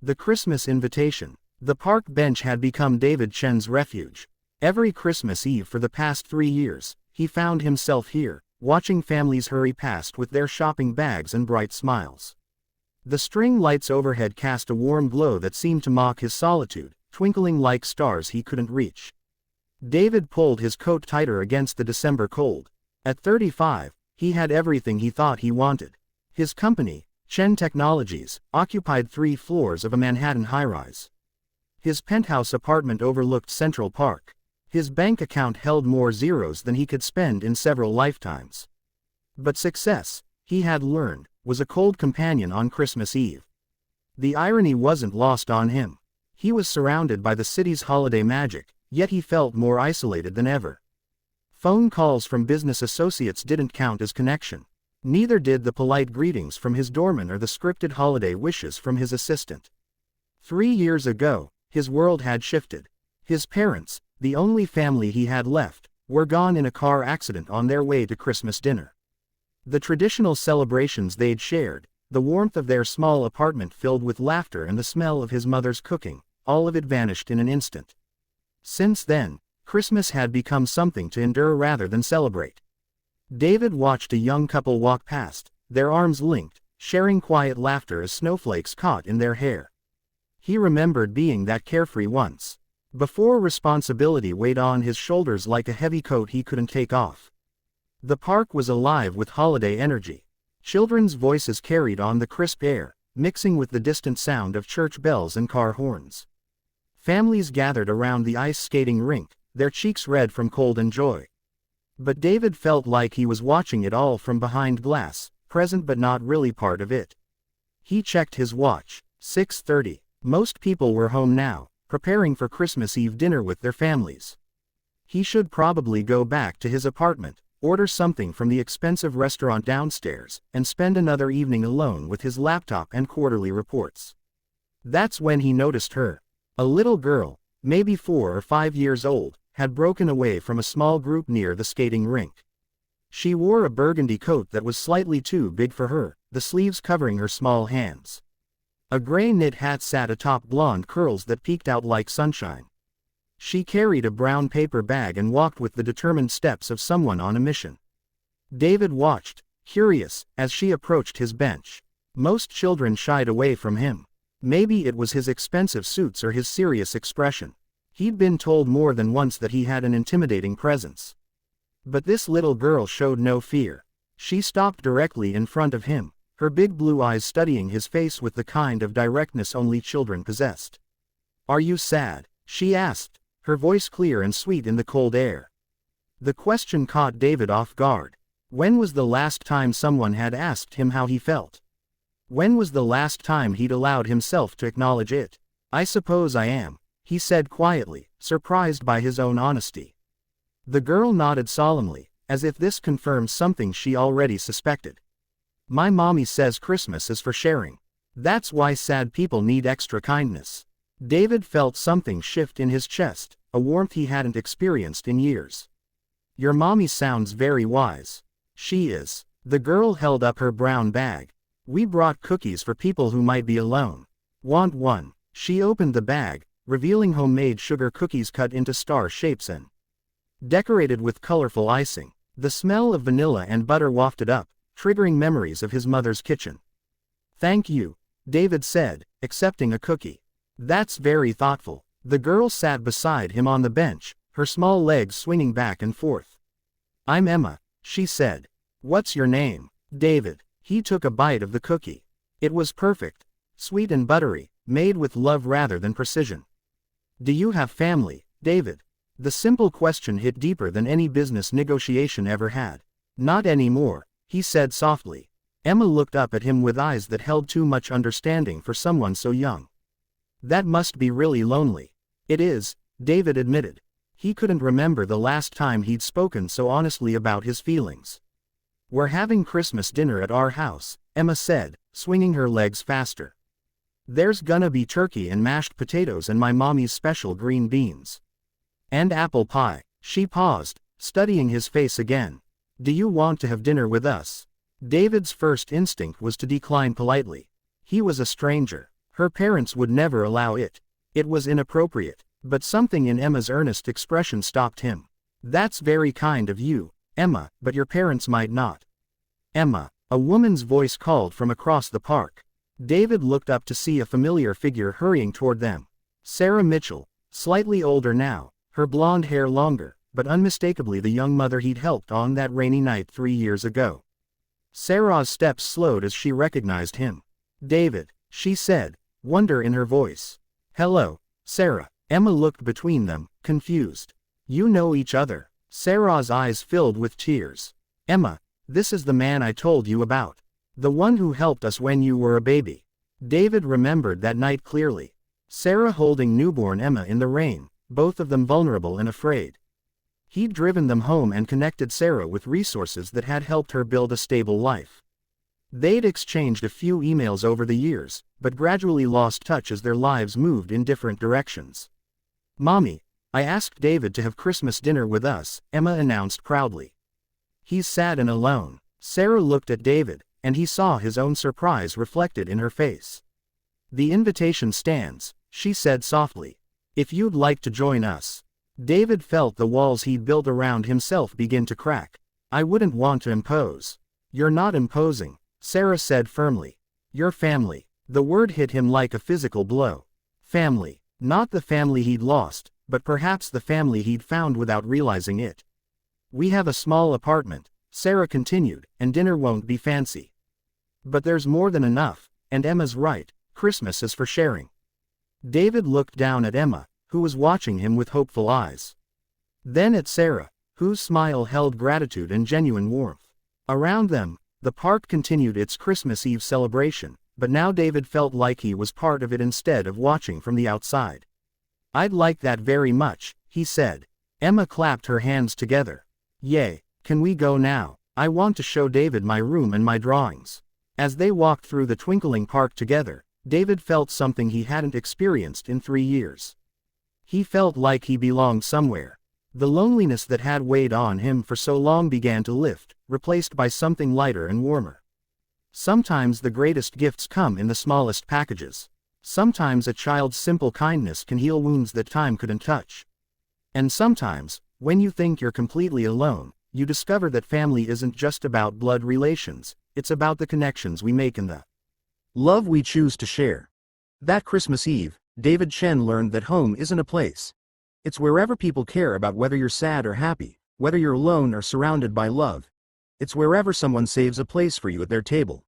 The Christmas invitation. The park bench had become David Chen's refuge. Every Christmas Eve for the past 3 years, he found himself here, watching families hurry past with their shopping bags and bright smiles. The string lights overhead cast a warm glow that seemed to mock his solitude, twinkling like stars he couldn't reach. David pulled his coat tighter against the December cold. At 35, he had everything he thought he wanted. His company, Chen Technologies, occupied 3 floors of a Manhattan high-rise. His penthouse apartment overlooked Central Park. His bank account held more zeros than he could spend in several lifetimes. But success, he had learned, was a cold companion on Christmas Eve. The irony wasn't lost on him. He was surrounded by the city's holiday magic, yet he felt more isolated than ever. Phone calls from business associates didn't count as connection. Neither did the polite greetings from his doorman or the scripted holiday wishes from his assistant. 3 years ago, his world had shifted. His parents, the only family he had left, were gone in a car accident on their way to Christmas dinner. The traditional celebrations they'd shared, the warmth of their small apartment filled with laughter and the smell of his mother's cooking, all of it vanished in an instant. Since then, Christmas had become something to endure rather than celebrate. David watched a young couple walk past, their arms linked, sharing quiet laughter as snowflakes caught in their hair. He remembered being that carefree once, before responsibility weighed on his shoulders like a heavy coat he couldn't take off. The park was alive with holiday energy. Children's voices carried on the crisp air, mixing with the distant sound of church bells and car horns. Families gathered around the ice skating rink, their cheeks red from cold and joy. But David felt like he was watching it all from behind glass, present but not really part of it. He checked his watch. 6:30. Most people were home now, preparing for Christmas Eve dinner with their families. He should probably go back to his apartment, order something from the expensive restaurant downstairs, and spend another evening alone with his laptop and quarterly reports. That's when he noticed her. A little girl, maybe 4 or 5 years old, had broken away from a small group near the skating rink. She wore a burgundy coat that was slightly too big for her, the sleeves covering her small hands. A gray knit hat sat atop blonde curls that peeked out like sunshine. She carried a brown paper bag and walked with the determined steps of someone on a mission. David watched, curious, as she approached his bench. Most children shied away from him. Maybe it was his expensive suits or his serious expression. He'd been told more than once that he had an intimidating presence. But this little girl showed no fear. She stopped directly in front of him, her big blue eyes studying his face with the kind of directness only children possessed. "Are you sad?" she asked, her voice clear and sweet in the cold air. The question caught David off guard. When was the last time someone had asked him how he felt? When was the last time he'd allowed himself to acknowledge it? "I suppose I am," he said quietly, surprised by his own honesty. The girl nodded solemnly, as if this confirmed something she already suspected. "My mommy says Christmas is for sharing. That's why sad people need extra kindness." David felt something shift in his chest, a warmth he hadn't experienced in years. "Your mommy sounds very wise." "She is." The girl held up her brown bag. "We brought cookies for people who might be alone. Want one?" She opened the bag, revealing homemade sugar cookies cut into star shapes and decorated with colorful icing. The smell of vanilla and butter wafted up, triggering memories of his mother's kitchen. "Thank you," David said, accepting a cookie. "That's very thoughtful." The girl sat beside him on the bench, her small legs swinging back and forth. "I'm Emma," she said. "What's your name?" "David." He took a bite of the cookie. It was perfect, sweet and buttery, made with love rather than precision. "Do you have family, David?" The simple question hit deeper than any business negotiation ever had. "Not anymore," he said softly. Emma looked up at him with eyes that held too much understanding for someone so young. "That must be really lonely." "It is," David admitted. He couldn't remember the last time he'd spoken so honestly about his feelings. "We're having Christmas dinner at our house," Emma said, swinging her legs faster. "There's gonna be turkey and mashed potatoes and my mommy's special green beans. And apple pie." She paused, studying his face again. "Do you want to have dinner with us?" David's first instinct was to decline politely. He was a stranger. Her parents would never allow it. It was inappropriate. But something in Emma's earnest expression stopped him. That's very kind of you, Emma, but your parents might not. Emma, a woman's voice called from across the park. David looked up to see a familiar figure hurrying toward them. Sarah Mitchell, slightly older now, her blonde hair longer, but unmistakably the young mother he'd helped on that rainy night 3 years ago. Sarah's steps slowed as she recognized him. David, she said, wonder in her voice. Hello, Sarah. Emma looked between them, confused. You know each other. Sarah's eyes filled with tears. Emma, this is the man I told you about. The one who helped us when you were a baby. David remembered that night clearly. Sarah holding newborn Emma in the rain, both of them vulnerable and afraid. He'd driven them home and connected Sarah with resources that had helped her build a stable life. They'd exchanged a few emails over the years, but gradually lost touch as their lives moved in different directions. Mommy, I asked David to have Christmas dinner with us, Emma announced proudly. He's sad and alone. Sarah looked at David, and he saw his own surprise reflected in her face. The invitation stands, she said softly. If you'd like to join us. David felt the walls he'd built around himself begin to crack. I wouldn't want to impose. You're not imposing, Sarah said firmly. You're family. The word hit him like a physical blow. Family. Not the family he'd lost, but perhaps the family he'd found without realizing it. We have a small apartment, Sarah continued, and dinner won't be fancy. But there's more than enough, and Emma's right, Christmas is for sharing. David looked down at Emma, who was watching him with hopeful eyes. Then at Sarah, whose smile held gratitude and genuine warmth. Around them, the park continued its Christmas Eve celebration, but now David felt like he was part of it instead of watching from the outside. I'd like that very much, he said. Emma clapped her hands together. Yay, can we go now? I want to show David my room and my drawings. As they walked through the twinkling park together, David felt something he hadn't experienced in 3 years. He felt like he belonged somewhere. The loneliness that had weighed on him for so long began to lift, replaced by something lighter and warmer. Sometimes the greatest gifts come in the smallest packages. Sometimes a child's simple kindness can heal wounds that time couldn't touch. And sometimes, when you think you're completely alone, you discover that family isn't just about blood relations, it's about the connections we make and the love we choose to share. That Christmas Eve, David Chen learned that home isn't a place. It's wherever people care about whether you're sad or happy, whether you're alone or surrounded by love. It's wherever someone saves a place for you at their table.